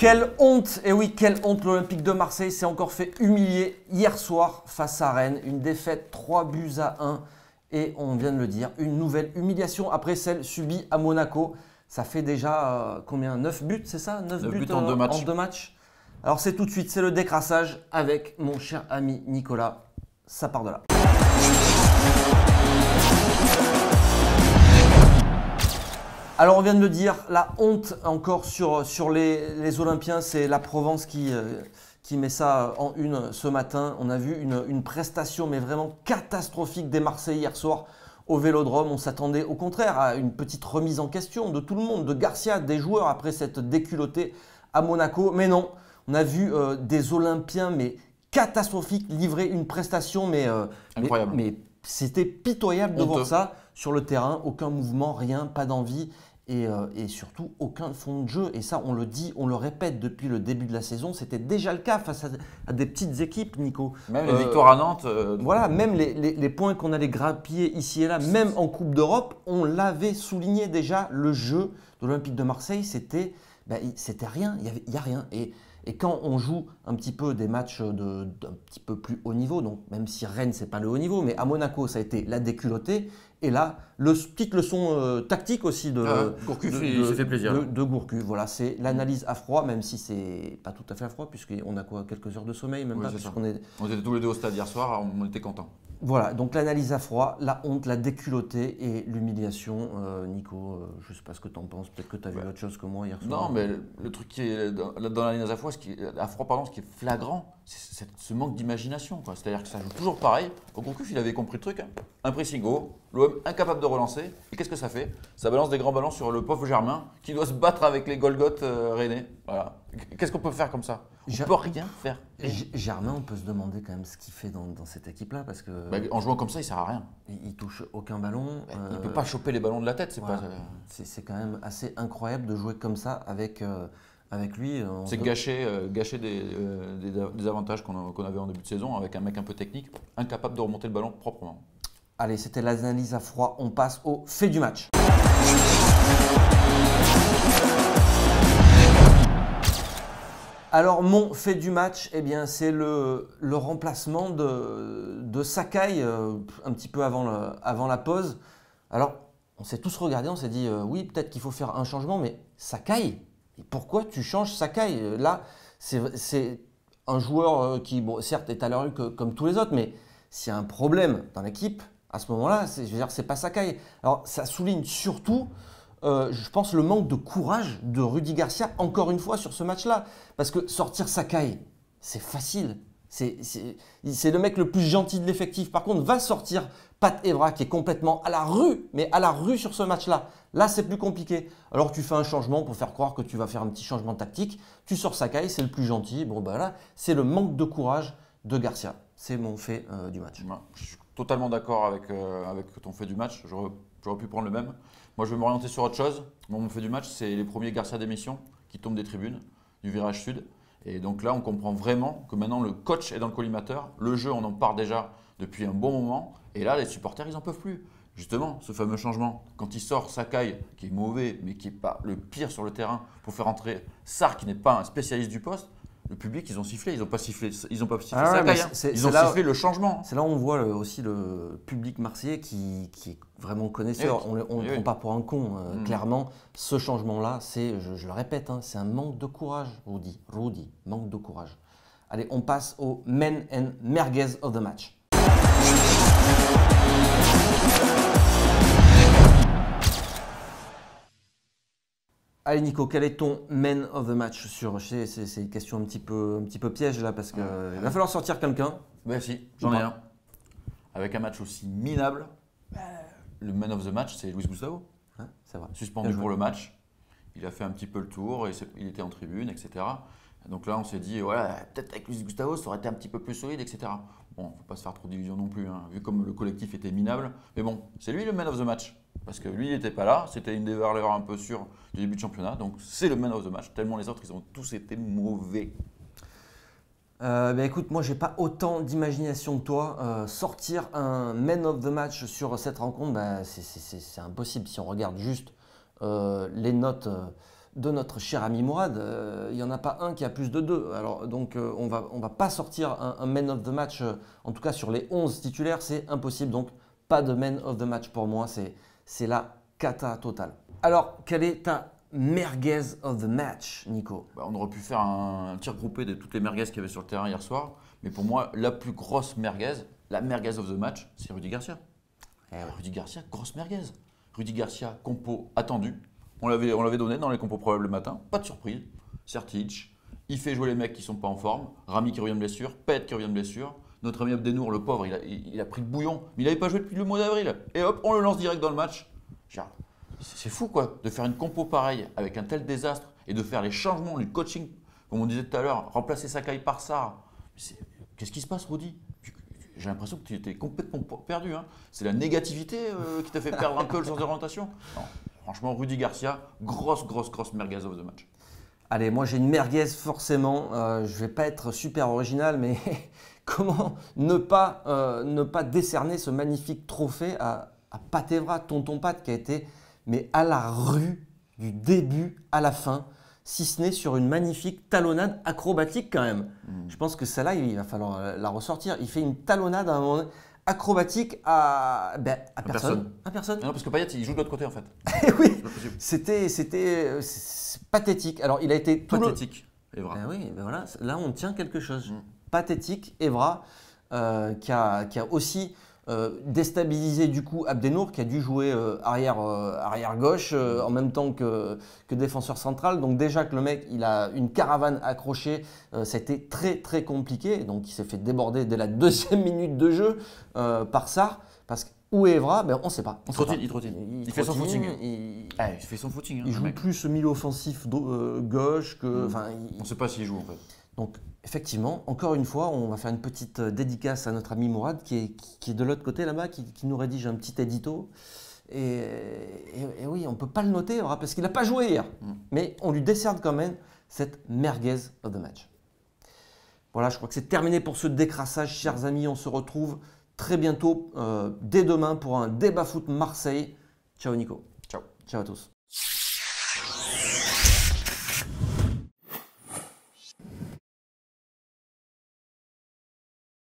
Quelle honte! Et oui, quelle honte! L'Olympique de Marseille s'est encore fait humilier hier soir face à Rennes. Une défaite 3-1. Et on vient de le dire, une nouvelle humiliation après celle subie à Monaco. Ça fait déjà combien? 9 buts, c'est ça? 9 buts en 2 matchs. En 2 matchs. Alors c'est tout de suite, c'est le décrassage avec mon cher ami Nicolas. Ça part de là. Alors on vient de le dire, la honte encore sur les Olympiens, c'est la Provence qui met ça en une ce matin. On a vu une prestation mais vraiment catastrophique des Marseillais hier soir au Vélodrome. On s'attendait au contraire à une petite remise en question de tout le monde, de Garcia, des joueurs après cette déculottée à Monaco. Mais non, on a vu des Olympiens mais catastrophiques livrer une prestation incroyable. Mais c'était pitoyable de voir ça sur le terrain. Aucun mouvement, rien, pas d'envie. Et surtout aucun fond de jeu. Et ça, on le dit, on le répète depuis le début de la saison. C'était déjà le cas face à des petites équipes, Nico. Même les victoires à Nantes. Voilà, même les points qu'on allait grappiller ici et là, même en Coupe d'Europe, on l'avait souligné déjà. Le jeu de l'Olympique de Marseille, c'était rien. Il n'y a rien. Et quand on joue un petit peu des matchs d'un petit peu plus haut niveau, donc même si Rennes, ce n'est pas le haut niveau, mais à Monaco, ça a été la déculottée. Et là, petite leçon tactique aussi Gourcuff, il s'est fait plaisir. De Gourcuff. Voilà, c'est l'analyse à froid, même si c'est pas tout à fait à froid, puisqu'on a quoi, quelques heures de sommeil, même oui, pas. On était tous les deux au stade hier soir, on était contents. Voilà, donc l'analyse à froid, la honte, la déculottée et l'humiliation. Nico, je ne sais pas ce que tu en penses, peut-être que tu as vu autre chose que moi hier soir. Non, mais le truc qui est dans l'analyse à froid, ce qui est flagrant, c'est ce manque d'imagination. C'est-à-dire que ça joue toujours pareil. Au Gourcuff, il avait compris le truc. Un pressing haut, l'OM incapable de relancer. Et qu'est-ce que ça fait? Ça balance des grands ballons sur le pauvre Germain qui doit se battre avec les Golgoth rennais. Voilà. Qu'est-ce qu'on peut faire comme ça? On ne peut rien faire. Germain, on peut se demander quand même ce qu'il fait dans cette équipe-là parce que en jouant comme ça, il ne sert à rien. Il touche aucun ballon. Il ne peut pas choper les ballons de la tête. C'est quand même assez incroyable de jouer comme ça avec lui. C'est gâcher des avantages qu'on avait en début de saison avec un mec un peu technique, incapable de remonter le ballon proprement. Allez, c'était l'analyse à froid. On passe au fait du match. Alors, mon fait du match, eh bien, c'est le remplacement de Sakai un petit peu avant la pause. Alors, on s'est tous regardés, on s'est dit oui, peut-être qu'il faut faire un changement, mais Sakai, pourquoi tu changes Sakai? Là, c'est un joueur qui, bon, certes, est à l'heure comme tous les autres, mais s'il y a un problème dans l'équipe, à ce moment-là, je veux dire, c'est pas Sakai. Alors, ça souligne surtout, je pense, le manque de courage de Rudy Garcia, encore une fois, sur ce match-là. Parce que sortir Sakai, c'est facile. C'est le mec le plus gentil de l'effectif. Par contre, va sortir Pat Evra, qui est complètement à la rue, mais à la rue sur ce match-là. Là, c'est plus compliqué. Alors, tu fais un changement pour faire croire que tu vas faire un petit changement tactique. Tu sors Sakai, c'est le plus gentil. Bon, ben là, c'est le manque de courage de Garcia. C'est mon fait du match. Je suis totalement d'accord avec ton fait du match. J'aurais pu prendre le même. Moi, je vais m'orienter sur autre chose. Mon fait du match, c'est les premiers Garcia d'émission qui tombent des tribunes, du virage sud. Et donc là, on comprend vraiment que maintenant, le coach est dans le collimateur. Le jeu, on en parle déjà depuis un bon moment. Et là, les supporters, ils n'en peuvent plus. Justement, ce fameux changement, quand il sort Sakai, qui est mauvais, mais qui n'est pas le pire sur le terrain, pour faire entrer Sarr, qui n'est pas un spécialiste du poste, le public, ils ont sifflé, ils n'ont pas sifflé Sakai, ils ont sifflé le changement. C'est là où on voit aussi le public marseillais qui est vraiment connaisseur. On ne le prend pas pour un con. Clairement, ce changement-là, je le répète, c'est un manque de courage, Rudy, manque de courage. Allez, on passe au men and merguez of the match. Allez Nico, quel est ton man of the match c'est une question un petit peu piège là parce qu'il va falloir sortir quelqu'un. Ben si, j'en ai un. Avec un match aussi minable, le man of the match c'est Luis Gustavo. Ouais, c'est vrai. Suspendu pour le match. Il a fait un petit peu le tour, il était en tribune, etc. Donc là on s'est dit, voilà, peut-être avec Luis Gustavo ça aurait été un petit peu plus solide, etc. Bon, il ne faut pas se faire trop d'illusions non plus, vu comme le collectif était minable. Mais bon, c'est lui le man of the match. Parce que lui, il n'était pas là. C'était une des valeurs un peu sûres du début de championnat. Donc, c'est le man of the match. Tellement les autres, ils ont tous été mauvais. Écoute, moi, j'ai pas autant d'imagination que toi. Sortir un man of the match sur cette rencontre, c'est impossible. Si on regarde juste les notes de notre cher ami Mourad. Il n'y en a pas un qui a plus de 2. Alors, donc, on va pas sortir un man of the match, en tout cas sur les 11 titulaires, c'est impossible. Donc, pas de man of the match pour moi, c'est la cata totale. Alors, quelle est ta merguez of the match, Nico? Bah, on aurait pu faire un tir groupé de toutes les merguez qu'il y avait sur le terrain hier soir. Mais pour moi, la plus grosse merguez, la merguez of the match, c'est Rudy Garcia. Rudy Garcia, grosse merguez. Rudy Garcia, compo attendu. On l'avait donné dans les compos probables le matin. Pas de surprise. Sertic, il fait jouer les mecs qui sont pas en forme. Rami qui revient de blessure. Pet qui revient de blessure. Notre ami Abdenour, le pauvre, il a pris le bouillon. Mais il n'avait pas joué depuis le mois d'avril. Et hop, on le lance direct dans le match. C'est fou quoi, de faire une compo pareille avec un tel désastre et de faire les changements du coaching, comme on disait tout à l'heure, remplacer Sakai par Sarr. Qu'est-ce qui se passe, Rudy? J'ai l'impression que tu étais complètement perdu. Hein. C'est la négativité qui t'a fait perdre un peu le sens d'orientation. Non, franchement, Rudy Garcia, grosse merguez of the match. Allez, moi j'ai une merguez forcément. Je ne vais pas être super original, mais comment ne pas décerner ce magnifique trophée à Pat Evra, tonton Pat, qui a été à la rue du début à la fin, si ce n'est sur une magnifique talonnade acrobatique quand même. Je pense que celle-là, il va falloir la ressortir. Il fait une talonnade à un moment acrobatique à personne. À personne. Non, parce que Payet, il joue de l'autre côté en fait. Oui, c'était pathétique. Alors, il a été pathétique, Evra. Oui, voilà, là, on tient quelque chose. Pathétique, Evra, qui a aussi déstabilisé du coup Abdenour, qui a dû jouer arrière gauche en même temps que défenseur central. Donc déjà que le mec il a une caravane accrochée, ça a été très compliqué. Donc il s'est fait déborder dès la 2e minute de jeu par Sarr. Parce que où est Evra, on ne sait pas. Il trottine. Il fait son footing. Il fait son footing. Hein, il joue plus milieu offensif gauche que. On ne sait pas s'il joue en fait. Donc effectivement, encore une fois, on va faire une petite dédicace à notre ami Mourad qui est de l'autre côté là-bas, qui nous rédige un petit édito. Et oui, on ne peut pas le noter parce qu'il n'a pas joué hier. Mais on lui décerne quand même cette merguez of the match. Voilà, je crois que c'est terminé pour ce décrassage, chers amis. On se retrouve très bientôt, dès demain, pour un débat foot Marseille. Ciao Nico. Ciao. Ciao à tous.